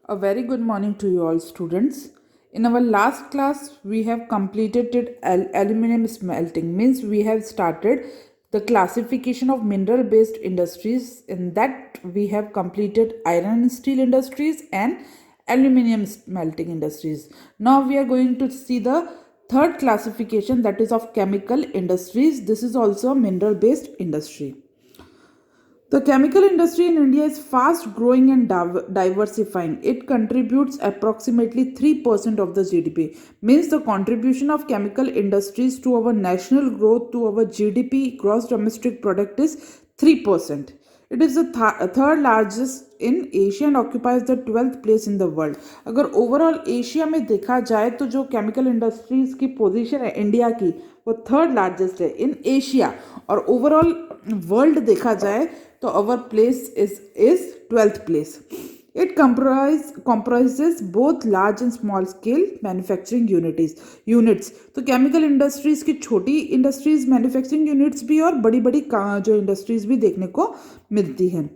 A very good morning to you all students. In our last class, we have completed aluminum smelting, means we have started the classification of mineral based industries. In that, we have completed iron and steel industries and aluminum smelting industries. Now, we are going to see the third classification, that is of chemical industries. This is also a mineral based industry. The chemical industry in India is fast growing and diversifying. It contributes approximately 3% of the GDP. Means the contribution of chemical industries to our national growth, to our GDP, gross domestic product, is 3%. It is the third largest in Asia and occupies the 12th place in the world. अगर overall Asia में देखा जाए तो जो chemical industries की position है India की, वो थर्ड लार्जेस्ट है इन एशिया. और ओवरऑल वर्ल्ड देखा जाए तो our place is 12th place. It comprises both large and small scale manufacturing units. तो केमिकल इंडस्ट्रीज की छोटी इंडस्ट्रीज मैन्युफैक्चरिंग यूनिट्स भी और बड़ी बड़ी जो इंडस्ट्रीज भी देखने को मिलती हैं.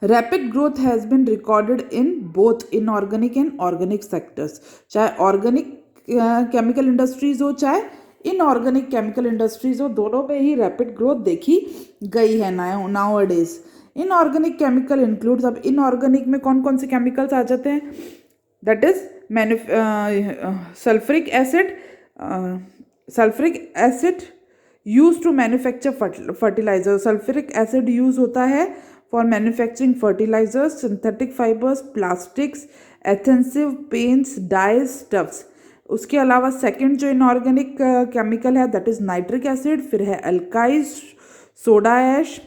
Rapid growth has been recorded in both inorganic and organic sectors. चाहे ऑर्गेनिक केमिकल इंडस्ट्रीज हो चाहे इनऑर्गेनिक केमिकल इंडस्ट्रीज हो, दोनों में ही रैपिड ग्रोथ देखी गई है nowadays. Inorganic chemical includes, अब इनऑर्गेनिक में कौन कौन से केमिकल्स आ जाते हैं? That is sulphuric acid use to manufacture fertiliser. Sulphuric acid use होता है for manufacturing fertilisers, synthetic fibres, plastics, adhesive paints, dyes, stuffs. उसके अलावा सेकंड जो इनऑर्गेनिक केमिकल है दैट इज नाइट्रिक एसिड. फिर है अल्काइज, soda ash.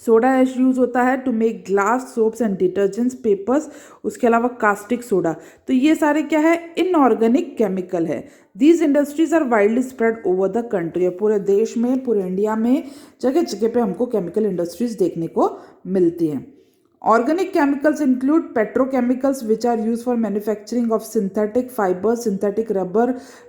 Soda ash use होता है to make glass, soaps and detergents, papers. उसके अलावा कास्टिक सोडा. तो ये सारे क्या है? इनऑर्गेनिक केमिकल है. These industries are widely spread over the country. पूरे देश में, पूरे इंडिया में जगह जगह पे हमको केमिकल इंडस्ट्रीज देखने को मिलती हैं. Organic chemicals include petrochemicals, which are used for manufacturing of synthetic fibers, synthetic rubber,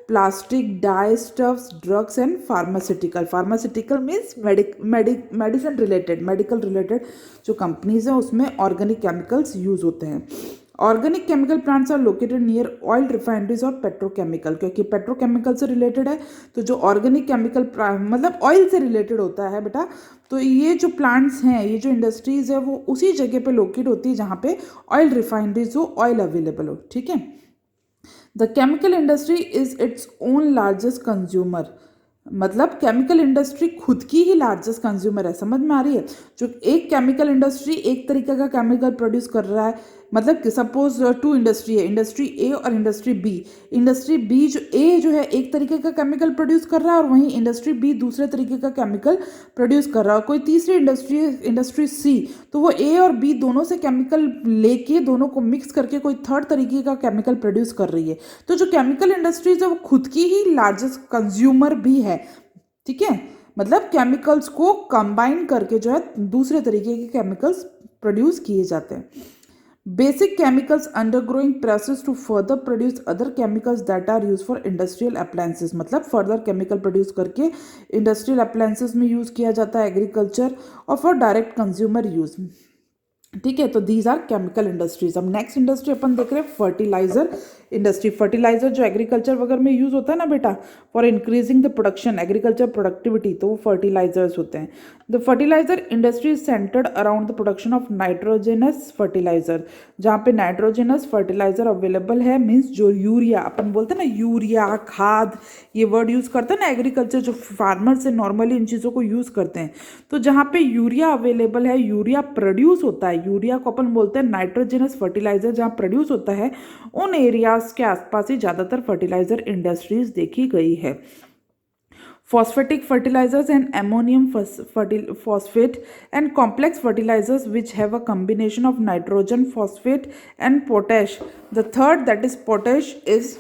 plastic, dyestuffs, drugs, and pharmaceutical. Pharmaceutical means medicine related, medical related जो companies हैं उसमें organic chemicals use होते हैं. Organic chemical plants are located near oil refineries और petrochemical. क्योंकि petrochemical से related है तो जो ऑर्गेनिक केमिकल मतलब ऑयल से रिलेटेड होता है बेटा, तो ये जो प्लांट्स हैं, ये जो इंडस्ट्रीज है, वो उसी जगह पे लोकेट होती है जहाँ पे ऑयल रिफाइनरीज हो, ऑयल अवेलेबल हो. ठीक है. The chemical industry is its own largest consumer. मतलब केमिकल इंडस्ट्री खुद की ही लार्जेस्ट कंज्यूमर है. समझ में आ रही है? जो एक केमिकल इंडस्ट्री एक तरीके का केमिकल प्रोड्यूस कर रहा है, मतलब कि सपोज टू इंडस्ट्री है, इंडस्ट्री ए और इंडस्ट्री बी. इंडस्ट्री बी जो ए जो है एक तरीके का केमिकल प्रोड्यूस कर रहा है और वहीं इंडस्ट्री बी दूसरे तरीके का केमिकल प्रोड्यूस कर रहा है. कोई तीसरी इंडस्ट्री है, इंडस्ट्री सी, तो वो ए और बी दोनों से केमिकल लेके दोनों को मिक्स करके कोई थर्ड तरीके का केमिकल प्रोड्यूस कर रही है. तो जो केमिकल इंडस्ट्रीज है वो खुद की ही लार्जेस्ट कंज्यूमर भी है. ठीक है. मतलब केमिकल्स को कंबाइन करके जो है दूसरे तरीके के केमिकल्स प्रोड्यूस किए जाते हैं. Basic chemicals undergoing process to further produce other chemicals that are use for industrial appliances. मतलब फर्दर केमिकल प्रोड्यूस करके इंडस्ट्रियल अप्लायंसेस में यूज किया जाता है, एग्रीकल्चर और फॉर डायरेक्ट कंज्यूमर यूज. ठीक है. तो दीज आर केमिकल इंडस्ट्रीज. अब नेक्स्ट इंडस्ट्री अपन देख रहे हैं फर्टिलाइजर इंडस्ट्री. फर्टिलाइजर जो एग्रीकल्चर वगैरह में यूज होता है ना बेटा, for increasing the production, agriculture productivity, तो वो फर्टिलाइजर्स होते हैं. The fertiliser industry is centred around the production of nitrogenous fertiliser. जहाँ पे नाइट्रोजनस फर्टिलाइजर अवेलेबल है, मीन्स जो यूरिया अपन बोलते हैं ना, यूरिया, खाद, ये वर्ड यूज करते हैं ना एग्रीकल्चर, जो फार्मर्स से नॉर्मली इन चीज़ों को यूज करते हैं. तो जहाँ पे यूरिया अवेलेबल है, यूरिया प्रोड्यूस होता है, यूरिया को अपन बोलते हैं नाइट्रोजनस फर्टिलाइजर, जहाँ प्रोड्यूस होता है उन एरियाज के आसपास ही ज़्यादातर फर्टिलाइजर इंडस्ट्रीज देखी गई है. Phosphatic fertilizers and ammonium phosphate and complex fertilizers which have a combination of nitrogen, phosphate and potash. The third, that is potash, is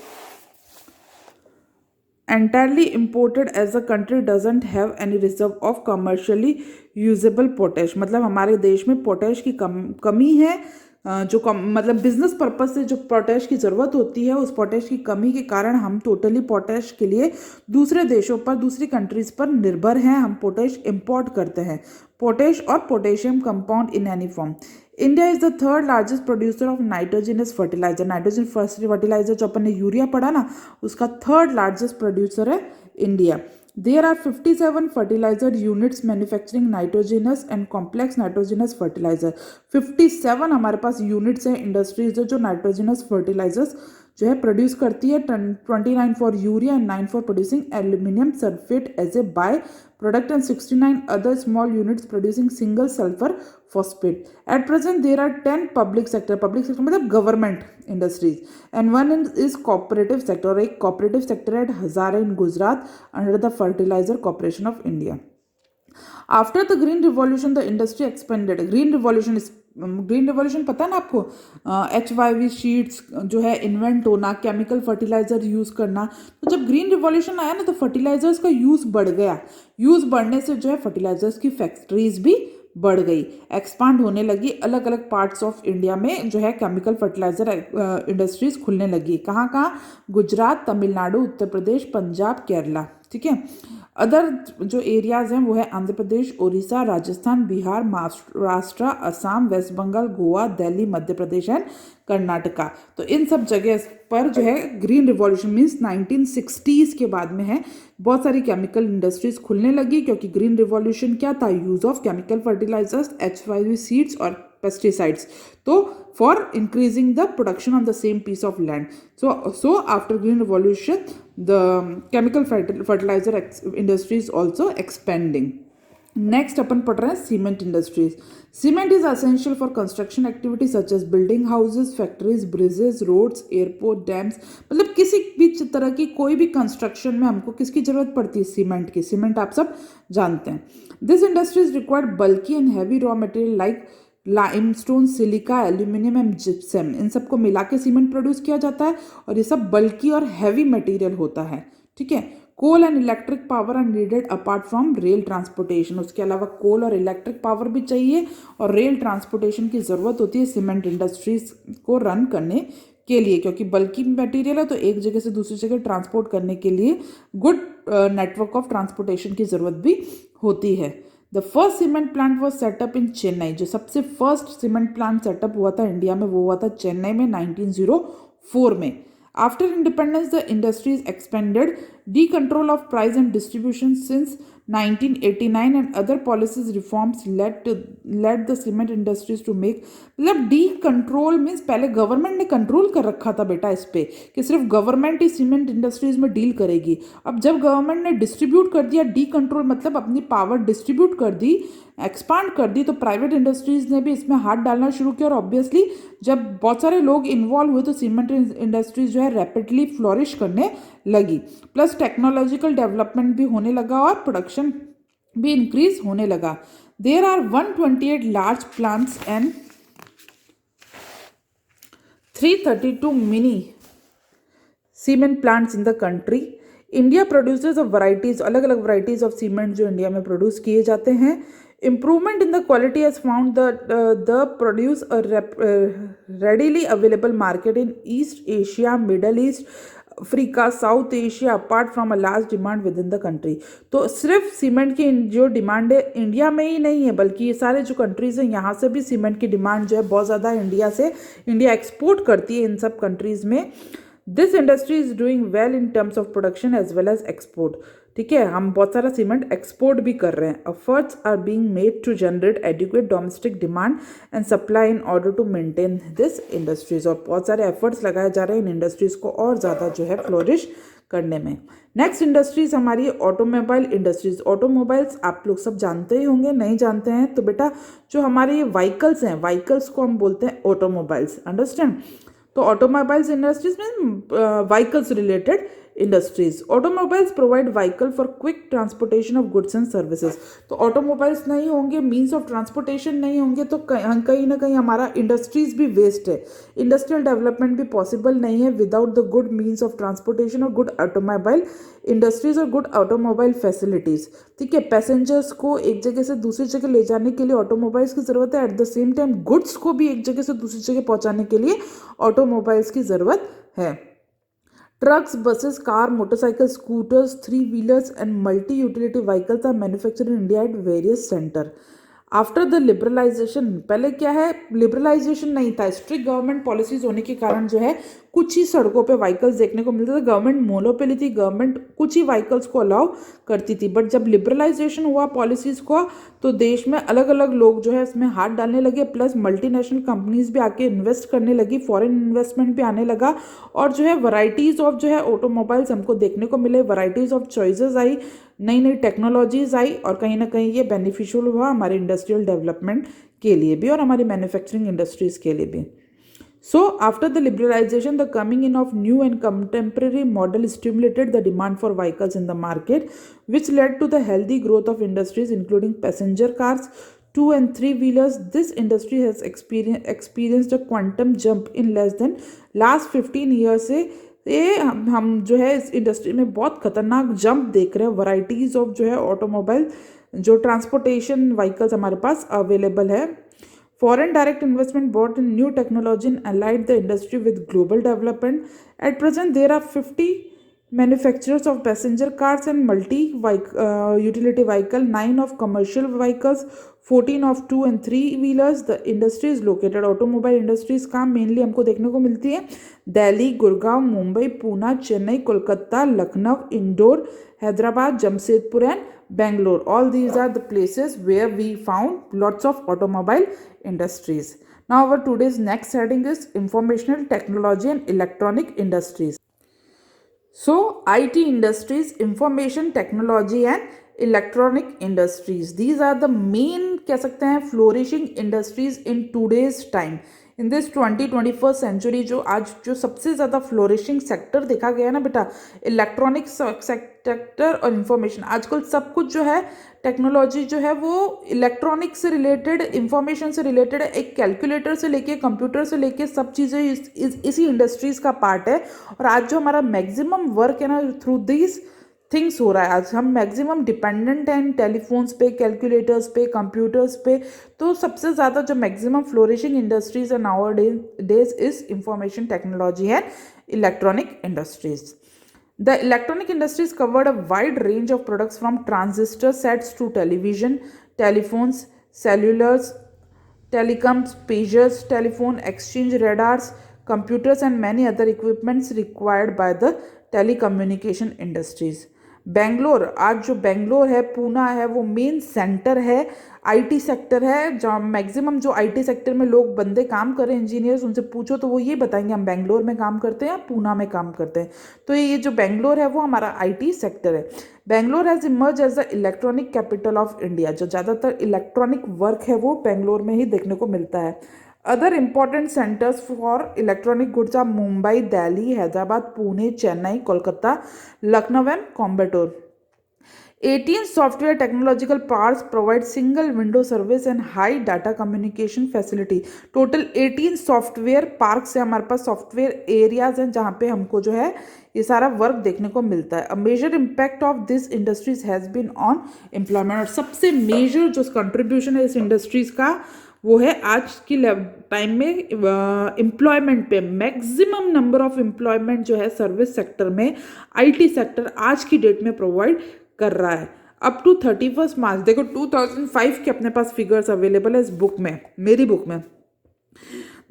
entirely imported as the country doesn't have any reserve of commercially usable potash. मतलब हमारे देश में potash की कमी है. जो मतलब business purpose से जो पोटैश की ज़रूरत होती है, उस पोटैश की कमी के कारण हम टोटली पोटैश के लिए दूसरे देशों पर, दूसरी कंट्रीज़ पर निर्भर हैं. हम पोटैश इंपोर्ट करते हैं. पोटैश और potassium compound in any form. India is the third largest producer of nitrogenous fertiliser. Nitrogen fertiliser जो अपन ने यूरिया पढ़ा ना, उसका थर्ड लार्जेस्ट प्रोड्यूसर है India. There are 57 fertiliser units manufacturing nitrogenous and complex nitrogenous fertiliser. 57 हमारे पास units हैं, industries है जो नाइट्रोजनस फर्टिलाइजर्स जो है प्रोड्यूस करती है। 29 for urea and 9 for producing aluminium sulphate as a by product and 69 other small units producing single sulfur phosphate. At present there are 10 public sector मतलब government industries and one is cooperative sector, और एक cooperative sector at Hazare in Gujarat under the Fertilizer Corporation of India. After the green revolution the industry expanded. Green revolution पता है ना आपको, HYV sheets जो है invent होना, chemical fertiliser use करना। तो जब ग्रीन रिवॉल्यूशन आया ना तो फर्टिलाइजर्स का यूज़ बढ़ गया। यूज़ बढ़ने से जो है फर्टिलाइजर्स की फैक्ट्रीज भी बढ़ गई, एक्सपांड होने लगी। अलग अलग पार्ट्स ऑफ इंडिया में जो है केमिकल फर्टिलाइजर इंडस्ट्रीज खुलने लगी। कहाँ कहाँ? गुजरात, तमिलनाडु, उत्तर प्रदेश, पंजाब, केरला। ठीक है। अदर जो एरियाज हैं वो है आंध्र प्रदेश, उड़ीसा, राजस्थान, बिहार, महाराष्ट्र, असम, वेस्ट बंगाल, गोवा, दिल्ली, मध्य प्रदेश एंड कर्नाटका। तो इन सब जगह पर जो है ग्रीन रिवॉल्यूशन मीन्स 1960s के बाद में है, बहुत सारी केमिकल इंडस्ट्रीज खुलने लगी। क्योंकि ग्रीन रिवॉल्यूशन क्या था? Use of chemical fertilisers, HYV seeds और पेस्टिसाइड्स, तो for increasing the production on the same piece of land. So after green revolution the chemical fertiliser industries also expanding. Next अपन पढ़ रहे हैं cement industries. Cement is essential for construction activity such as building houses, factories, bridges, roads, airport, dams. मतलब किसी भी तरह की कोई भी कंस्ट्रक्शन में हमको किसकी जरूरत पड़ती है? सीमेंट की। सीमेंट आप सब जानते हैं। This industries required bulky and heavy raw material like limestone, silica, aluminium and gypsum. इन सबको मिला के सीमेंट प्रोड्यूस किया जाता है और ये सब बल्की और हैवी मटेरियल होता है। ठीक है। Coal and electric power are needed apart from rail transportation. उसके अलावा कोल और इलेक्ट्रिक पावर भी चाहिए और रेल ट्रांसपोर्टेशन की ज़रूरत होती है सीमेंट इंडस्ट्रीज को रन करने के लिए, क्योंकि बल्कि मटेरियल है तो एक जगह से दूसरी जगह ट्रांसपोर्ट करने के लिए गुड नेटवर्क ऑफ ट्रांसपोर्टेशन की ज़रूरत भी होती है। The first cement plant was set up in Chennai. जो सबसे फर्स्ट सीमेंट प्लांट सेटअप हुआ था इंडिया में वो हुआ था चेन्नई में 1904 में। After independence, the industry is expanded. Decontrol of price and distribution since 1989 and other policies reforms led the cement industries to make, मतलब डी कंट्रोल मीन्स पहले गवर्नमेंट ने कंट्रोल कर रखा था बेटा इस पे कि सिर्फ गवर्नमेंट ही सीमेंट इंडस्ट्रीज में डील करेगी। अब जब गवर्नमेंट ने डिस्ट्रीब्यूट कर दिया, डी कंट्रोल मतलब अपनी पावर डिस्ट्रीब्यूट कर दी, एक्सपांड कर दी, तो प्राइवेट इंडस्ट्रीज ने भी इसमें हाथ डालना शुरू किया। और ऑब्वियसली जब बहुत सारे लोग इन्वॉल्व हुए तो सीमेंट इंडस्ट्रीज जो है रैपिडली फ्लोरिश करने लगी। प्लस टेक्नोलॉजिकल डेवलपमेंट भी होने लगा और प्रोडक्शन भी इंक्रीज होने लगा। There are 128 large plants and 332 mini cement plants in the country. India produces of varieties, अलग अलग वराइटीज ऑफ सीमेंट जो इंडिया में प्रोड्यूस किए जाते हैं। Improvement in the quality has found the produce a readily available market in East Asia, Middle East, Africa, south Asia apart from a large demand with in the country. तो सिर्फ cement की जो demand है India में ही नहीं है बल्कि ये सारे जो कंट्रीज़ हैं यहाँ से भी सीमेंट की डिमांड जो है बहुत ज़्यादा इंडिया से, इंडिया एक्सपोर्ट करती है इन सब कंट्रीज़ में। This industry is doing well in terms of production as well as export. ठीक है, हम बहुत सारा सीमेंट एक्सपोर्ट भी कर रहे हैं। Efforts are being made to generate adequate domestic demand and supply in order to maintain this industries. और बहुत सारे एफर्ट्स लगाए जा रहे हैं इन इंडस्ट्रीज को और ज़्यादा जो है फ्लोरिश करने में। नेक्स्ट इंडस्ट्रीज हमारी ऑटोमोबाइल इंडस्ट्रीज। ऑटोमोबाइल्स आप लोग सब जानते ही होंगे, नहीं जानते हैं तो बेटा जो हमारे ये व्हीकल्स हैं, व्हीकल्स को हम बोलते हैं ऑटोमोबाइल्स। अंडरस्टैंड? तो ऑटोमोबाइल्स इंडस्ट्रीज में vehicles related industries. Automobiles provide vehicle for quick transportation of goods and services. तो ऑटोमोबाइल्स नहीं होंगे, मीन्स ऑफ ट्रांसपोर्टेशन नहीं होंगे तो कहीं ना कहीं हमारा इंडस्ट्रीज भी वेस्ट है। इंडस्ट्रियल डेवलपमेंट भी पॉसिबल नहीं है without the good means of transportation और गुड ऑटोमोबाइल इंडस्ट्रीज और गुड ऑटोमोबाइल फैसिलिटीज। ठीक है, पैसेंजर्स को एक जगह से दूसरी जगह ले जाने के लिए ऑटोमोबाइल्स की ज़रूरत है। At the same time goods को भी एक जगह से दूसरी जगह पहुंचाने के लिए ऑटोमोबाइल्स की ज़रूरत है। Trucks, buses, car, motorcycles, scooters, three-wheelers and multi-utility vehicles are manufactured in India at various centers. After the liberalisation, पहले क्या है, लिबरलाइजेशन नहीं था, स्ट्रिक्ट गवर्नमेंट पॉलिसीज होने के कारण जो है कुछ ही सड़कों पे व्हीकल्स देखने को मिलते थे, गवर्नमेंट मोनोपोली थी, गवर्नमेंट कुछ ही व्हीकल्स को अलाउ करती थी। बट जब लिबरलाइजेशन हुआ पॉलिसीज का, तो देश में अलग अलग लोग जो है इसमें हाथ डालने लगे, प्लस मल्टीनेशनल कंपनीज भी आके इन्वेस्ट करने लगी, फॉरेन इन्वेस्टमेंट भी आने लगा, और जो है वैरायटीज़ ऑफ जो है ऑटोमोबाइल्स हमको देखने को मिले, वैरायटीज़ ऑफ चॉइसेस आई, नई नई टेक्नोलॉजीज आई, और कहीं ना कहीं ये बेनिफिशियल हुआ हमारे इंडस्ट्रियल डेवलपमेंट के लिए भी और हमारी मैन्युफैक्चरिंग इंडस्ट्रीज के लिए भी। So, after the liberalization, the coming in of new and contemporary model stimulated the demand for vehicles in the market, which led to the healthy growth of industries including passenger cars, two and three wheelers. This industry has experienced a quantum jump in less than last 15 years से ये हम जो है इस industry में बहुत खतरनाक jump देख रहे हैं। वैरायटीज ऑफ जो है ऑटोमोबाइल जो ट्रांसपोर्टेशन व्हीकल्स हमारे पास अवेलेबल है। Foreign direct investment brought in new technology and allied the industry with global development. At present, there are 50 manufacturers of passenger cars and utility vehicle, 9 of commercial vehicles, 14 of 2 and 3 wheelers. The industry is located, automobile industries का mainly हमको देखने को मिलती है Delhi, Gurgaon, Mumbai, Poona, Chennai, Kolkata, Lucknow, Indore, Hyderabad, Jamshedpur and Bangalore. All these are the places where we found lots of automobile industries. Now our today's next heading is informational technology and electronic industries. So IT industries, information technology and electronic industries. These are the main कह सकते हैं flourishing industries in today's time. In this 21st century जो आज जो सबसे ज़्यादा flourishing sector देखा गया है ना बेटा, इलेक्ट्रॉनिक सेक्टर और इंफॉर्मेशन। आजकल सब कुछ जो है टेक्नोलॉजी जो है वो इलेक्ट्रॉनिक से रिलेटेड, इंफॉर्मेशन से रिलेटेड है। एक कैलकुलेटर से लेके कंप्यूटर से लेके सब चीज़ें इसी इंडस्ट्रीज़ का पार्ट है। और आज जो हमारा मैक्सिमम वर्क है ना थ्रू दिस थिंग्स हो रहा है। आज हम मैक्सिमम डिपेंडेंट हैं टेलीफोन्स पे, कैलकुलेटर्स पे, कंप्यूटर्स पे। तो सबसे ज़्यादा जो मैक्सिमम फ्लोरिशिंग इंडस्ट्रीज है nowadays is information technology है electronic industries. The electronic industries covered a wide range of products from transistor sets to television, telephones, cellulars, telecoms, pagers, telephone exchange radars, computers and many other equipments required by the telecommunication industries. Bangalore, आज जो बेंगलोर है, पूना है, वो main centre है, IT sector है, जहाँ maximum जो IT sector में लोग बंदे काम कर रहे हैं, इंजीनियर्स, उनसे पूछो तो वो ये बताएंगे हम बेंगलोर में काम करते हैं या पूना में काम करते हैं। तो ये जो बेंगलोर है वो हमारा आईटी सेक्टर है। Bangalore has emerge as the electronic capital of India. जो ज़्यादातर इलेक्ट्रॉनिक वर्क है वो बेंगलोर में ही देखने को मिलता है। Other important centers for electronic goods are Mumbai, Delhi, Hyderabad, Pune, Chennai, Kolkata, Lucknow and Coimbatore. 18 software technological parks provide single window service and high data communication facility. Total 18 software parks है हमारे पास, software areas हैं जहाँ पे हमको जो है ये सारा वर्क देखने को मिलता है। A major impact of this industries has been on employment. और सबसे मेजर जो कंट्रीब्यूशन है इस इंडस्ट्रीज का वो है आज की टाइम में एम्प्लॉयमेंट पे। मैक्सिमम नंबर ऑफ एम्प्लॉयमेंट जो है सर्विस सेक्टर में आईटी सेक्टर आज की डेट में प्रोवाइड कर रहा है। अप टू 31 मार्च, देखो 2005 के अपने पास फिगर्स अवेलेबल है इस बुक में, मेरी बुक में।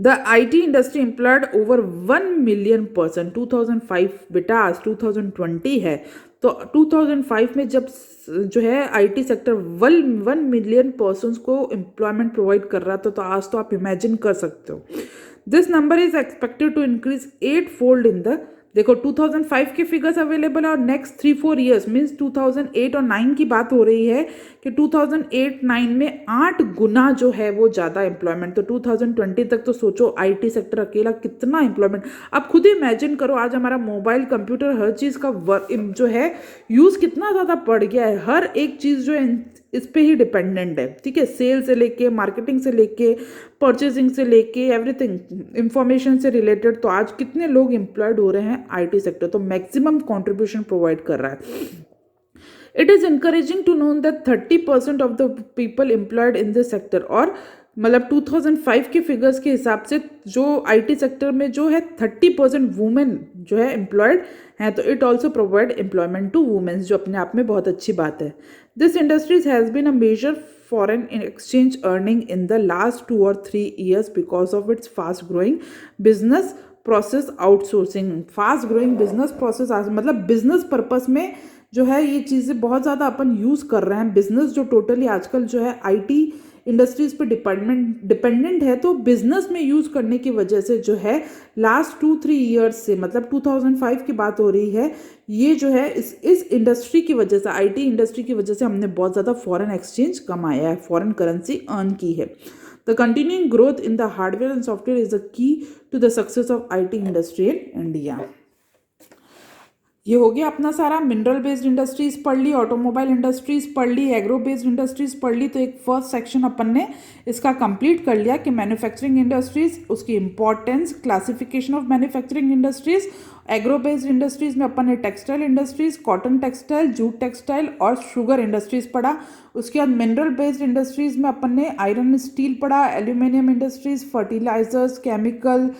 The IT industry employed over 1 million person 2005, बेटा आज 2020 है। तो 2005 में जब जो है आईटी सेक्टर 1 मिलियन पर्सन्स को एम्प्लॉयमेंट प्रोवाइड कर रहा था, तो आज तो आप इमेजिन कर सकते हो। This number is expected to increase 8 fold in the, देखो 2005 के फिगर्स अवेलेबल है और नेक्स्ट 3-4 ईयर्स मीन्स 2008 और 9 की बात हो रही है कि 2008-9 में 8 गुना जो है वो ज़्यादा एम्प्लॉयमेंट। तो 2020 तक तो सोचो आईटी सेक्टर अकेला कितना एम्प्लॉयमेंट। आप खुद ही इमेजिन करो, आज हमारा मोबाइल, कंप्यूटर, हर चीज़ का जो है यूज़ कितना ज़्यादा बढ़ गया है। हर एक चीज़ जो है इस पे ही डिपेंडेंट है, ठीक है। सेल से लेके, मार्केटिंग से लेके, परचेजिंग से लेके, एवरीथिंग, इंफॉर्मेशन से रिलेटेड। तो आज कितने लोग एम्प्लॉयड हो रहे हैं आईटी सेक्टर, तो मैक्सिमम कंट्रीब्यूशन प्रोवाइड कर रहा है। It is encouraging to know that 30% of the people employed in this sector, और मतलब 2005 के फिगर्स के हिसाब से जो आईटी सेक्टर में जो है 30% वुमेन जो है एम्प्लॉयड हैं। तो it also provide employment to womens, जो अपने आप में बहुत अच्छी बात है। This industries has been a major foreign exchange earning in the last 2 or 3 years because of its fast growing business process outsourcing. Fast growing business process मतलब business purpose में जो है ये चीज़ें बहुत ज़्यादा अपन यूज़ कर रहे हैं. बिजनेस जो टोटली आजकल जो है आईटी इंडस्ट्रीज पे डिपेंडेंट है, तो बिजनेस में यूज़ करने की वजह से जो है लास्ट 2-3 ईयर्स से, मतलब 2005 की बात हो रही है, ये जो है इस इंडस्ट्री की वजह से, आईटी इंडस्ट्री की वजह से हमने बहुत ज़्यादा फॉरेन एक्सचेंज कमाया है, फॉरेन करेंसी अर्न की है. The continuing growth in the hardware and software is the key to the success of IT industry in India. ये हो गया अपना सारा. मिनरल बेस्ड इंडस्ट्रीज पढ़ ली, ऑटोमोबाइल इंडस्ट्रीज पढ़ ली, एग्रो बेस्ड इंडस्ट्रीज पढ़ ली. तो एक फर्स्ट सेक्शन अपन ने इसका कंप्लीट कर लिया कि मैन्युफैक्चरिंग इंडस्ट्रीज, उसकी importance, classification of manufacturing industries. Agro based industries में अपन ने textile industries, cotton textile, jute textile और शुगर इंडस्ट्रीज पढ़ा. उसके बाद मिनरल बेस्ड इंडस्ट्रीज में अपन ने आयरन स्टील पढ़ा, aluminium industries, fertilisers, chemical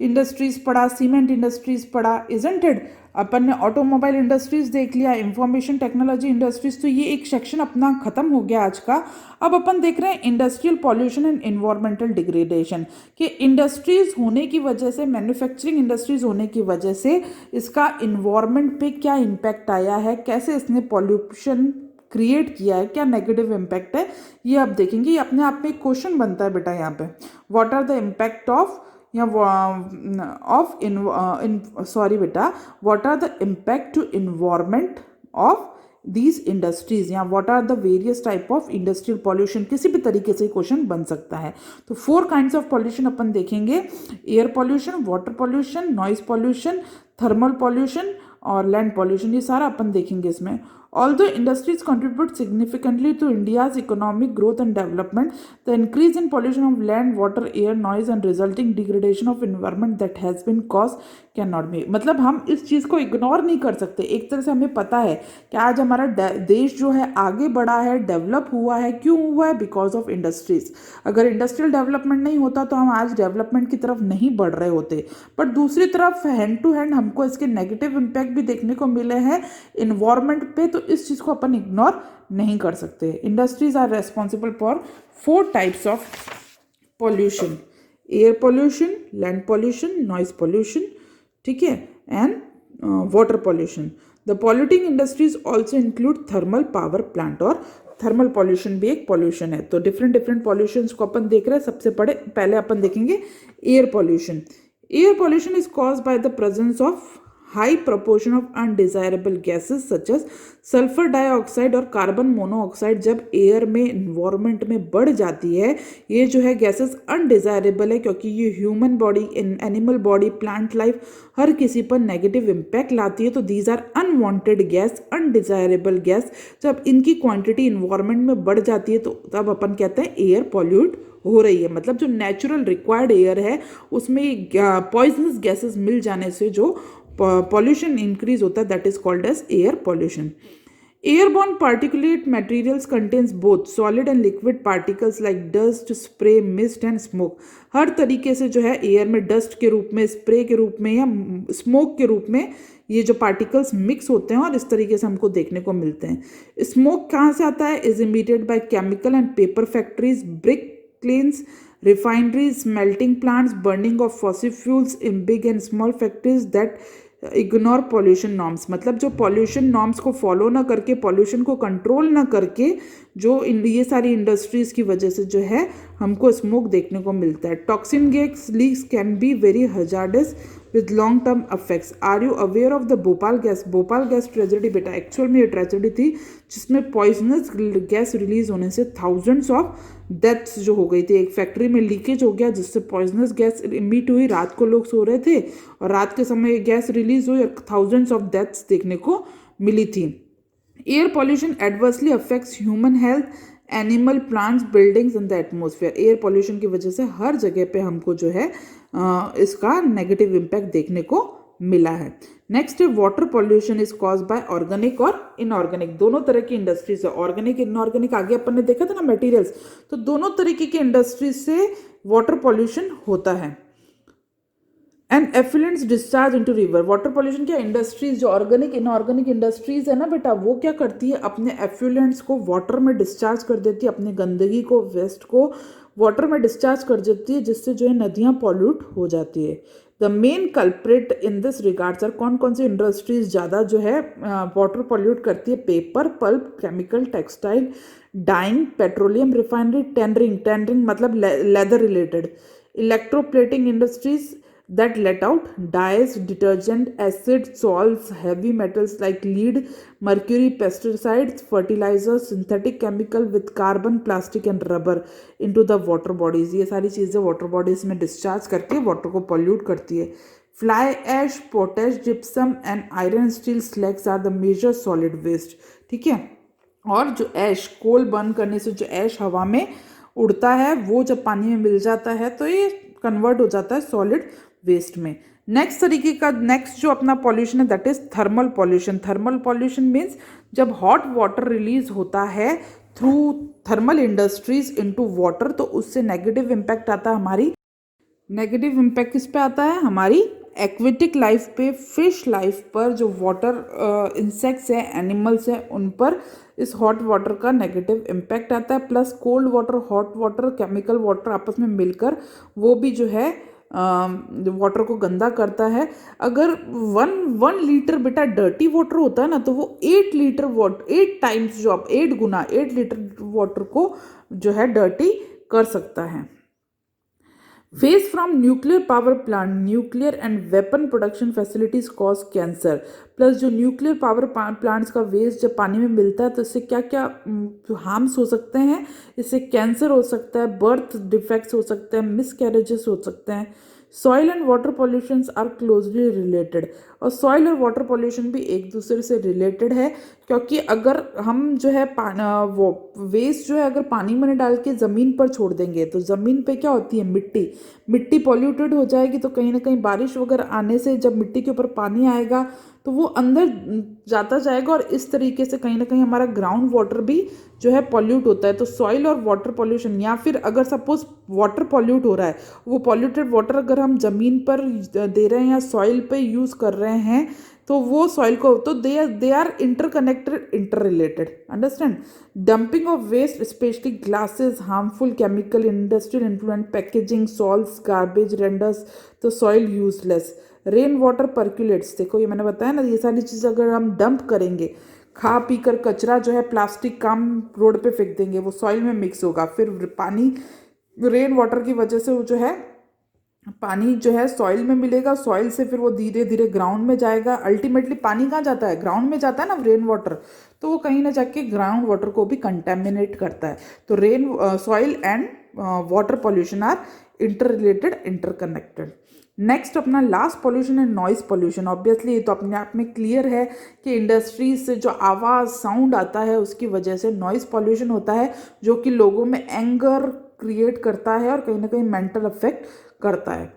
industries पढ़ा, सीमेंट इंडस्ट्रीज पढ़ा, इजंट इट. अपन ने ऑटोमोबाइल इंडस्ट्रीज देख लिया, इंफॉर्मेशन टेक्नोलॉजी इंडस्ट्रीज. तो ये एक सेक्शन अपना खत्म हो गया आज का. अब अपन देख रहे हैं industrial pollution and environmental degradation, कि इंडस्ट्रीज होने की वजह से, मैन्युफैक्चरिंग इंडस्ट्रीज होने की वजह से इसका इन्वायरमेंट पे क्या इम्पैक्ट आया है, कैसे इसने पॉल्यूशन क्रिएट किया है, क्या नेगेटिव इम्पैक्ट है, ये आप देखेंगे. ये अपने आप में एक क्वेश्चन बनता है बेटा यहाँ पे. What are the impact of बेटा, what are the impact to environment of these industries, या what are the various type of industrial pollution. किसी भी तरीके से क्वेश्चन बन सकता है. तो 4 काइंड्स ऑफ पॉल्यूशन अपन देखेंगे: air pollution, water pollution, noise pollution, thermal pollution और लैंड पॉल्यूशन. ये सारा अपन देखेंगे इसमें. Although industries contribute significantly to India's economic growth and development, the increase in pollution of land, water, air, noise and resulting degradation of environment that has been caused cannot be. मतलब हम इस चीज़ को ignore नहीं कर सकते. एक तरह से हमें पता है कि आज हमारा देश जो है आगे बढ़ा है, डेवलप हुआ है. क्यों हुआ है? Because of industries. अगर इंडस्ट्रियल डेवलपमेंट नहीं होता तो हम आज डेवलपमेंट की तरफ नहीं बढ़ रहे होते. बट दूसरी तरफ हैंड टू हैंड हमको इसके नेगेटिव इम्पैक्ट भी देखने को मिले हैं इन्वायरमेंट पे. तो इस चीज़ को अपन इग्नोर नहीं कर सकते. Industries are responsible for 4 types of pollution: air pollution, land pollution, noise pollution, ठीक है, and water pollution. The polluting industries also include thermal power plant, और थर्मल पॉल्यूशन भी एक पॉल्यूशन है. तो डिफरेंट पॉल्यूशंस को अपन देख रहे हैं. सबसे पहले अपन देखेंगे air pollution. Air pollution is caused by the presence of high proportion of undesirable gases such as sulphur dioxide और कार्बन मोनोऑक्साइड. जब एयर में, इन्वायरमेंट में बढ़ जाती है, ये जो है गैसेस अनडिजायरेबल है, क्योंकि ये human body, animal body, plant life, हर किसी पर नेगेटिव इम्पैक्ट लाती है. तो these are unwanted gas, undesirable gas. जब इनकी क्वांटिटी इन्वायरमेंट में बढ़ जाती है तो तब अपन कहते हैं एयर पॉल्यूट हो रही है. मतलब जो नेचुरल रिक्वायर्ड एयर है उसमें पॉइजनस गैसेस मिल जाने से जो pollution increase होता है, that is called as air pollution. Airborne particulate materials contains both solid and liquid particles like dust, spray, mist and smoke. हर तरीके से जो है एयर में डस्ट के रूप में, स्प्रे के रूप में या स्मोक के रूप में ये जो पार्टिकल्स मिक्स होते हैं और इस तरीके से हमको देखने को मिलते हैं. स्मोक कहाँ से आता है? Is emitted by chemical and paper factories, brick kilns, refineries, smelting plants, burning of fossil fuels in big and small factories that ignore pollution norms. मतलब जो पॉल्यूशन नॉर्म्स को फॉलो ना करके, पॉल्यूशन को कंट्रोल ना करके, जो ये सारी इंडस्ट्रीज की वजह से जो है हमको स्मोक देखने को मिलता है. Toxin gas leaks can be very hazardous with long term effects. Are you aware of the Bhopal gas? Bhopal gas tragedy बेटा, एक्चुअल में ये ट्रेजेडी थी जिसमें पॉइजनस गैस रिलीज होने से थाउजेंड्स ऑफ डेथ्स जो हो गई थी. एक फैक्ट्री में लीकेज हो गया जिससे पॉइजनस गैस इमिट हुई. रात को लोग सो रहे थे और रात के समय गैस रिलीज हुई और थाउजेंड्स ऑफ डेथ्स देखने को मिली थी. Air pollution adversely affects human health, animal, plants, buildings and the atmosphere. Air pollution की वजह से हर जगह पे हमको जो है इसका नेगेटिव इम्पैक्ट देखने को मिला है. नेक्स्ट है water pollution is cause by organic और इनऑर्गेनिक. दोनों तरह की इंडस्ट्रीज है, ऑर्गेनिक, इनऑर्गेनिक. आगे अपन ने देखा था ना मटेरियल्स. तो दोनों तरीके की इंडस्ट्रीज से वाटर पॉल्यूशन होता है. And effluents discharge into river. Water pollution क्या, इंडस्ट्रीज जो ऑर्गेनिक इनऑर्गेनिक इंडस्ट्रीज है ना बेटा, वो क्या करती है, अपने एफ्लुएंट्स को वाटर में डिस्चार्ज कर देती है, अपनी गंदगी को, वेस्ट को वाटर में डिस्चार्ज कर देती है, जिससे जो है नदियाँ पॉल्यूट हो जाती है। The main culprit in this regard sir, कौन कौन सी इंडस्ट्रीज ज़्यादा जो है वाटर पॉल्यूट करती है? Paper, pulp, chemical, textile, dyeing, petroleum refinery, tendering, tendering मतलब leather related, electroplating industries that let out dyes, detergent, acid, salts, heavy metals like lead, mercury, pesticides, fertilizers, synthetic chemical with carbon, plastic and rubber into the water bodies। ये सारी चीज़ें water bodies में discharge करके water को pollute करती है। Fly ash, potash, gypsum and iron steel slags are the major solid waste. ठीक है, और जो ऐश, कोल बर्न करने से जो ऐश हवा में उड़ता है, वो जब पानी में मिल जाता है तो ये कन्वर्ट हो जाता है सॉलिड वेस्ट में। नेक्स्ट तरीके का, नेक्स्ट जो अपना पॉल्यूशन है that is thermal pollution. Thermal pollution means जब हॉट वाटर रिलीज होता है through thermal industries into water, तो उससे नेगेटिव इम्पैक्ट आता है हमारी, नेगेटिव इम्पैक्ट किस पे आता है? हमारी एक्वेटिक लाइफ पे, फिश लाइफ पर, जो वाटर इंसेक्ट्स हैं, एनिमल्स हैं, उन पर इस हॉट वाटर का नेगेटिव इम्पैक्ट आता है। Plus cold water, hot water, chemical water आपस में मिलकर वो भी जो है वाटर को गंदा करता है। अगर वन लीटर बेटा डर्टी वाटर होता है ना, तो वो 8 लीटर वाटर, 8 टाइम्स जो आप 8 गुना 8 लीटर वाटर को जो है डर्टी कर सकता है। Waste from nuclear power plant, nuclear and weapon production facilities cause cancer। Plus जो न्यूक्लियर पावर प्लांट्स का वेस्ट जब पानी में मिलता है तो इससे क्या क्या हार्म्स हो सकते हैं? इससे कैंसर हो सकता है, बर्थ डिफेक्ट्स हो सकते हैं, मिसकैरेजेस हो सकते हैं। Soil and water pollutions are closely related, और सॉइल और वाटर पॉल्यूशन भी एक दूसरे से रिलेटेड है, क्योंकि अगर हम जो है वो वेस्ट जो है अगर पानी में डाल के ज़मीन पर छोड़ देंगे तो ज़मीन पे क्या होती है? मिट्टी, मिट्टी पॉल्यूटेड हो जाएगी, तो कहीं ना कहीं बारिश वगैरह आने से जब मिट्टी के ऊपर पानी आएगा तो वो अंदर जाता जाएगा, और इस तरीके से कहीं ना कहीं हमारा ग्राउंड वाटर भी जो है पॉल्यूट होता है। तो सॉइल और वाटर पॉल्यूशन, या फिर अगर सपोज वाटर पॉल्यूट हो रहा है, वो पॉल्यूटेड वाटर अगर हम ज़मीन पर दे रहे हैं या सॉइल पे यूज़ कर रहे हैं, तो वो सॉइल को, तो they are interconnected, inter related. Understand? Dumping of waste specially glasses, harmful chemical, industrial influent packaging, salts, garbage renders the soil useless. Rain water percolates, देखो ये मैंने बताया ना, ये सारी चीज़ अगर हम डंप करेंगे, खा पी कर कचरा जो है प्लास्टिक काम रोड पे फेंक देंगे, वो सॉइल में मिक्स होगा, फिर पानी रेन वाटर की वजह से वो जो है पानी जो है सॉइल में मिलेगा, सॉइल से फिर वो धीरे धीरे ग्राउंड में जाएगा। अल्टीमेटली पानी कहाँ जाता है? ग्राउंड में जाता है ना, रेन वाटर, तो वो कहीं ना जाके ग्राउंड वाटर को भी कंटेमिनेट करता है। तो rain soil and water pollution are inter related, interconnected. Next अपना लास्ट पॉल्यूशन है नॉइस पॉल्यूशन। ऑब्वियसली ये तो अपने आप में क्लियर है कि इंडस्ट्रीज से जो आवाज़, साउंड आता है, उसकी वजह से नॉइस पॉल्यूशन होता है, जो कि लोगों में एंगर क्रिएट करता है और कहीं ना कहीं मेंटल अफेक्ट करता है।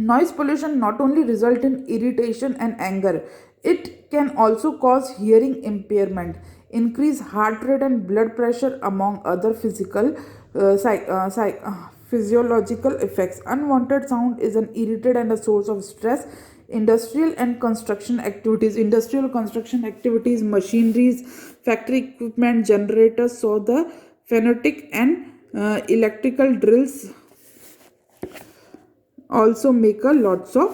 Noise pollution not only result in irritation and anger, it can also cause hearing impairment, increase heart rate and blood pressure among other physiological effects. Unwanted sound is an irritant and a source of stress. Industrial and construction activities, machineries, factory equipment, generators, so the phonetic and electrical drills also make a lots of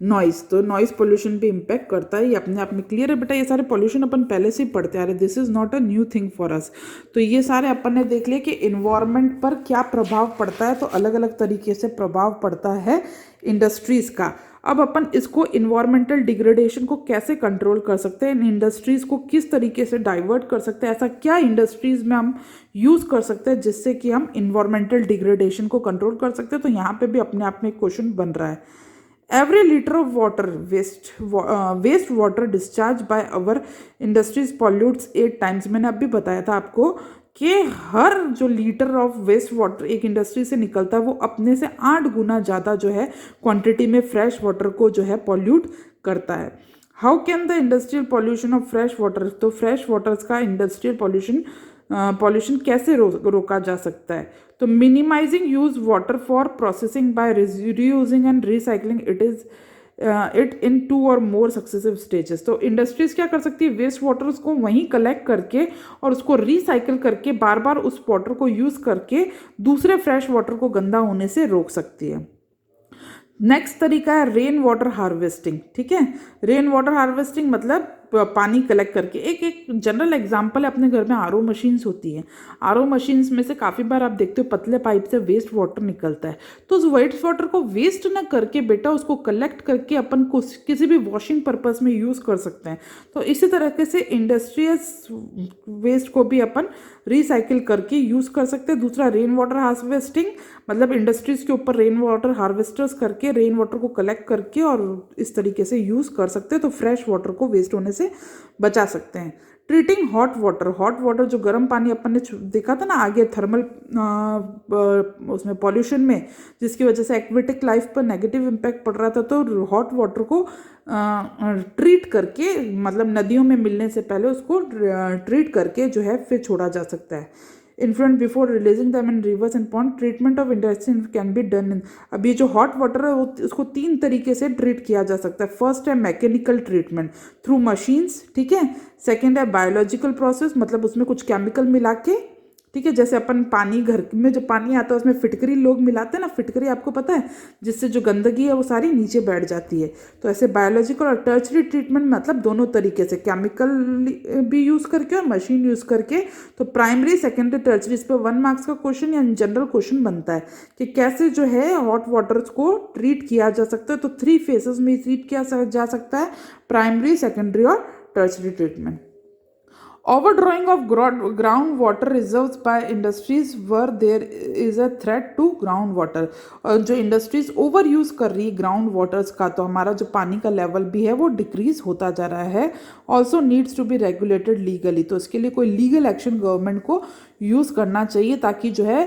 noise. तो noise pollution भी impact करता है, ये अपने आप में clear है बेटा। ये सारे पोल्यूशन अपन पहले से ही पढ़ते आ रहे, this is not a new thing for us. तो ये सारे अपन ने देख लिया कि इन्वायरमेंट पर क्या प्रभाव पड़ता है, तो अलग अलग तरीके से प्रभाव पड़ता है इंडस्ट्रीज़ का। अब अपन इसको इन्वायरमेंटल डिग्रेडेशन को कैसे कंट्रोल कर सकते हैं, इन इंडस्ट्रीज़ को किस तरीके से डाइवर्ट कर सकते हैं, ऐसा क्या इंडस्ट्रीज़ में हम यूज़ कर सकते हैं जिससे कि हम इन्वायरमेंटल डिग्रेडेशन को कंट्रोल कर सकते हैं। तो यहाँ पे भी अपने आप में एक क्वेश्चन बन रहा है। Every liter of water waste water discharged by our industries pollutes 8 times। मैंने अभी बताया था आपको कि हर जो लीटर ऑफ वेस्ट वाटर एक इंडस्ट्री से निकलता है वो अपने से 8 गुना ज़्यादा जो है क्वांटिटी में फ्रेश वाटर को जो है पॉल्यूट करता है। How can the industrial pollution of fresh water, तो फ्रेश वाटर्स का इंडस्ट्रियल पॉल्यूशन कैसे रोका जा सकता है? तो minimising use water for processing by reusing and recycling it in 2 और मोर सक्सेसिव स्टेजेस। तो इंडस्ट्रीज क्या कर सकती है, वेस्ट वाटर को वहीं कलेक्ट करके और उसको रिसाइकिल करके बार बार उस वाटर को यूज करके दूसरे फ्रेश वाटर को गंदा होने से रोक सकती है। नेक्स्ट तरीका है रेन वाटर हार्वेस्टिंग। ठीक है, रेन वाटर हार्वेस्टिंग मतलब पानी कलेक्ट करके। एक जनरल एग्जांपल है, अपने घर में आरओ मशीन्स होती हैं। आरओ मशीन्स में से काफ़ी बार आप देखते हो पतले पाइप से वेस्ट वाटर निकलता है, तो उस वेस्ट वाटर को वेस्ट ना करके बेटा उसको कलेक्ट करके अपन को किसी भी वॉशिंग पर्पस में यूज़ कर सकते हैं। तो इसी तरीके से इंडस्ट्रियल वेस्ट को भी अपन रिसाइकिल करके यूज़ कर सकते हैं। दूसरा रेन वाटर हार्वेस्टिंग, मतलब इंडस्ट्रीज के ऊपर रेन वाटर हार्वेस्टर्स करके रेन वाटर को कलेक्ट करके और इस तरीके से यूज़ कर सकते हैं, तो फ्रेश वाटर को वेस्ट होने से बचा सकते हैं। ट्रीटिंग हॉट वाटर जो गर्म पानी अपन ने देखा था ना आगे थर्मल उसमें पॉल्यूशन में, जिसकी वजह से एक्वेटिक लाइफ पर नेगेटिव इम्पैक्ट पड़ रहा था, तो हॉट वाटर को ट्रीट करके, मतलब नदियों में मिलने से पहले उसको ट्रीट करके जो है फिर छोड़ा जा सकता है। Influential before releasing them in reverse and pond, treatment of industry can be done in. अब ये जो हॉट वाटर है उसको 3 तरीके से ट्रीट किया जा सकता है। फर्स्ट है मैकेनिकल ट्रीटमेंट थ्रू मशीन्स, ठीक है। सेकेंड है बायोलॉजिकल प्रोसेस, मतलब उसमें कुछ केमिकल मिला के, ठीक है, जैसे अपन पानी घर में जो पानी आता है उसमें फिटकरी लोग मिलाते हैं ना, फिटकरी आपको पता है, जिससे जो गंदगी है वो सारी नीचे बैठ जाती है। तो ऐसे बायोलॉजिकल और टर्चरी ट्रीटमेंट, मतलब दोनों तरीके से, केमिकल भी यूज़ करके और मशीन यूज़ करके। तो प्राइमरी सेकेंडरी टर्चरी, इस पर 1 मार्क्स का क्वेश्चन या जनरल क्वेश्चन बनता है कि कैसे जो है हॉट वाटर्स को ट्रीट किया जा सकता है। तो 3 फेजेस में ट्रीट किया जा सकता है, प्राइमरी, सेकेंडरी और tertiary treatment. Overdrawing of groundwater reserves by industries where there is a threat to groundwater। और जो इंडस्ट्रीज ओवर यूज़ कर रही है ग्राउंड वाटर्स का, तो हमारा जो पानी का लेवल भी है वो डिक्रीज होता जा रहा है। Also needs to be regulated legally, तो इसके लिए कोई लीगल एक्शन गवर्नमेंट को यूज़ करना चाहिए ताकि जो है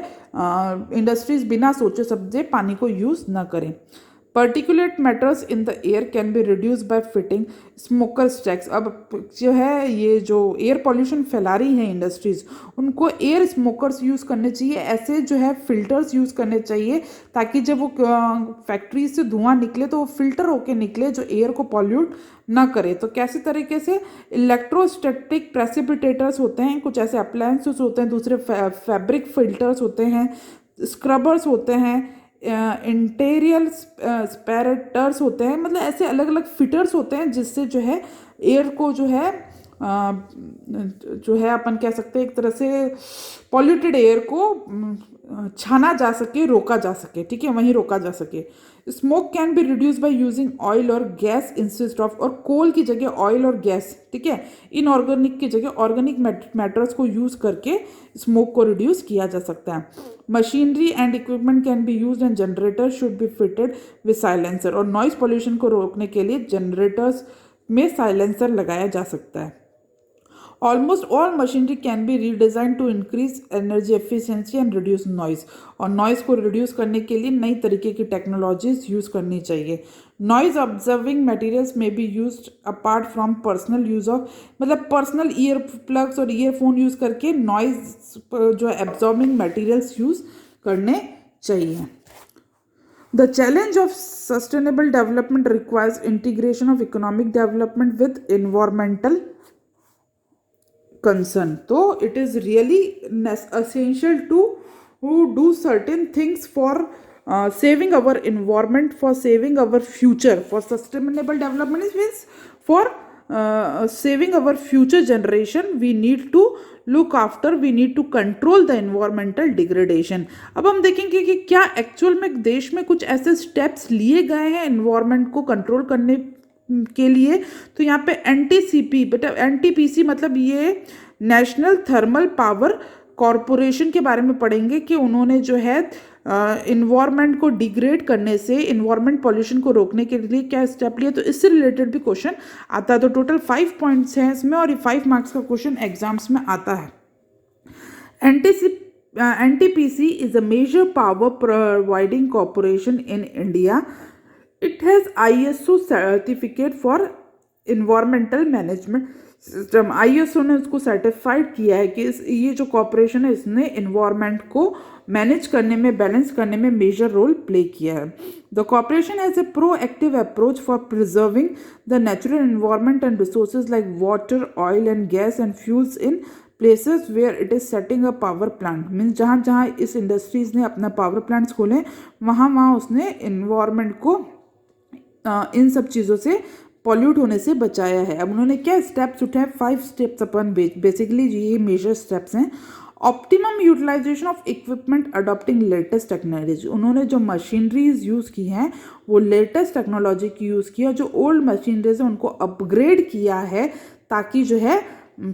इंडस्ट्रीज बिना सोचे समझे पानी को यूज़ ना करें। Particulate matters in the air can be reduce by fitting smoker stacks. अब जो है ये जो एयर पॉल्यूशन फैला रही है इंडस्ट्रीज, उनको एयर स्मोकर्स यूज़ करने चाहिए, ऐसे जो है फिल्टर्स यूज़ करने चाहिए ताकि जब वो फैक्ट्रीज से धुआं निकले तो वो फिल्टर होके निकले, जो एयर को पॉल्यूट ना करे। तो कैसे तरीके से इलेक्ट्रोस्टैटिक प्रेसिपिटेटर्स होते हैं, कुछ ऐसे अप्लायंसेस होते हैं, दूसरे फैब्रिक फिल्टर्स होते हैं, स्क्रबर्स होते हैं, इंटीरियर स्पैरेटर्स होते हैं, मतलब ऐसे अलग अलग फिटर्स होते हैं जिससे जो है एयर को जो है अपन कह सकते हैं एक तरह से पॉल्यूटेड एयर को छाना जा सके, रोका जा सके, ठीक है, वहीं रोका जा सके। Smoke can be reduce by using oil और गैस इंस्टेड ऑफ, और कोल की जगह ऑयल और गैस, ठीक है, इनऑर्गेनिक की जगह ऑर्गेनिक मैटर्स को यूज करके स्मोक को रिड्यूस किया जा सकता है। Machinery and equipment can be used and generator should be fitted with silencer, और नॉइज पोल्यूशन को रोकने के लिए जनरेटर्स में साइलेंसर लगाया जा सकता है। Almost all machinery can be redesign to increase energy efficiency and reduce noise, और नॉइज को रिड्यूस करने के लिए नई तरीके की टेक्नोलॉजीज यूज़ करनी चाहिए। नॉइज ऑब्जर्विंग मटेरियल्स में be used apart from personal use of, मतलब पर्सनल ईयर प्लग्स और ईयरफोन यूज़ करके नॉइज जो एब्जॉर्बिंग मटेरियल्स यूज़ करने चाहिए। The challenge of sustainable development requires integration of economic development with environmental concern. So it is really essential to do certain things for saving our environment, for saving our future. For sustainable development means for saving our future generation, we need to look after, we need to control the environmental degradation. अब हम देखेंगे कि क्या actual में देश में कुछ ऐसे स्टेप्स लिए गए हैं एनवायरनमेंट को कंट्रोल करने के लिए। तो यहाँ पे एनटीसीपी, बेटा एनटीपीसी मतलब ये नेशनल थर्मल पावर कॉरपोरेशन के बारे में पढ़ेंगे कि उन्होंने जो है इन्वायरमेंट को डिग्रेड करने से, इन्वायरमेंट पॉल्यूशन को रोकने के लिए क्या स्टेप लिए। तो इससे रिलेटेड भी क्वेश्चन आता है। तो टोटल 5 पॉइंट्स हैं इसमें और 5 मार्क्स का क्वेश्चन एग्जाम्स में आता है। NTPC is a major power providing corporation in India. It has ISO certificate for environmental management system, ISO ने उसको सर्टिफाइड किया है कि ये जो कॉरपोरेशन है इसने इन्वायरमेंट को मैनेज करने में, बैलेंस करने में मेजर रोल प्ले किया है। The corporation has a proactive approach for preserving the natural environment and resources like water, oil and gas and fuels in places where it is setting a power plant. Means जहाँ जहाँ इस industries ने अपना power plants खोले वहाँ वहाँ उसने environment को इन सब चीज़ों से, पॉल्यूट होने से बचाया है। अब उन्होंने क्या स्टेप्स उठाए, 5 स्टेप्स अपन बेसिकली ये मेजर स्टेप्स हैं। Optimum utilisation of equipment adopting latest technology, उन्होंने जो मशीनरीज यूज़ की हैं वो लेटेस्ट टेक्नोलॉजी की यूज़ किया, जो ओल्ड मशीनरीज है उनको अपग्रेड किया है ताकि जो है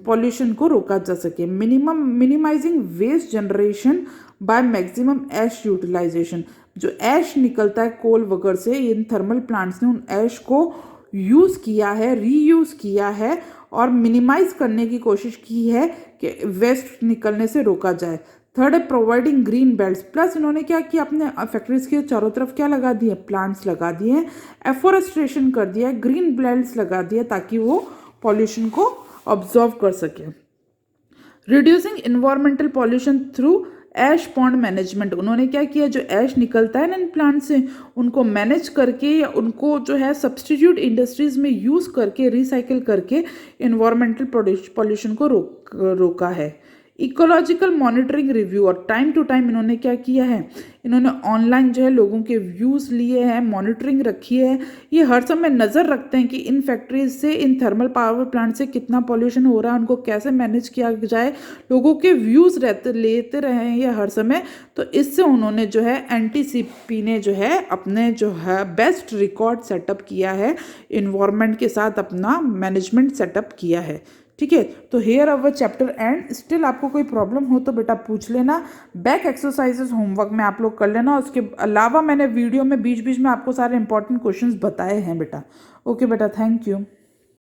पॉल्यूशन को रोका जा सके। Minimising waste generation by maximum ash utilisation, जो ऐश निकलता है कोल वगैरह से, इन थर्मल प्लांट्स ने उन ऐश को यूज़ किया है, रीयूज़ किया है और मिनिमाइज करने की कोशिश की है कि वेस्ट निकलने से रोका जाए। थर्ड है प्रोवाइडिंग ग्रीन बेल्ट्स, प्लस इन्होंने क्या किया, अपने फैक्ट्रीज के चारों तरफ क्या लगा दिए, प्लांट्स लगा दिए हैं, एफोरेस्ट्रेशन कर दिया है, ग्रीन बेल्ट्स लगा दिया ताकि वो पॉल्यूशन को ऑब्जर्व कर सके। रिड्यूसिंग इन्वायरमेंटल पॉल्यूशन थ्रू ऐश पॉन्ड मैनेजमेंट, उन्होंने क्या किया, जो ऐश निकलता है ना इन प्लांट से उनको मैनेज करके या उनको जो है सब्सटीट्यूट इंडस्ट्रीज में यूज़ करके, रिसाइकिल करके इन्वायरमेंटल पॉल्यूशन को रोका है। इकोलॉजिकल मॉनिटरिंग रिव्यू, और टाइम टू टाइम इन्होंने क्या किया है, इन्होंने ऑनलाइन जो है लोगों के व्यूज़ लिए हैं, मॉनिटरिंग रखी है। ये हर समय नज़र रखते हैं कि इन फैक्ट्रीज से, इन थर्मल पावर प्लांट से कितना पॉल्यूशन हो रहा है, उनको कैसे मैनेज किया जाए, लोगों के व्यूज़ लेते रहे हैं ये हर समय। तो इससे उन्होंने जो है एनटीसीपी ने जो है अपने जो है बेस्ट रिकॉर्ड सेटअप किया है, इन्वायरमेंट के साथ अपना मैनेजमेंट सेटअप किया है। ठीक है, तो here our chapter end. Still आपको कोई प्रॉब्लम हो तो बेटा पूछ लेना, बैक एक्सरसाइजेस होमवर्क में आप लोग कर लेना। उसके अलावा मैंने वीडियो में बीच बीच में आपको सारे इंपॉर्टेंट क्वेश्चंस बताए हैं बेटा। ओके बेटा, थैंक यू।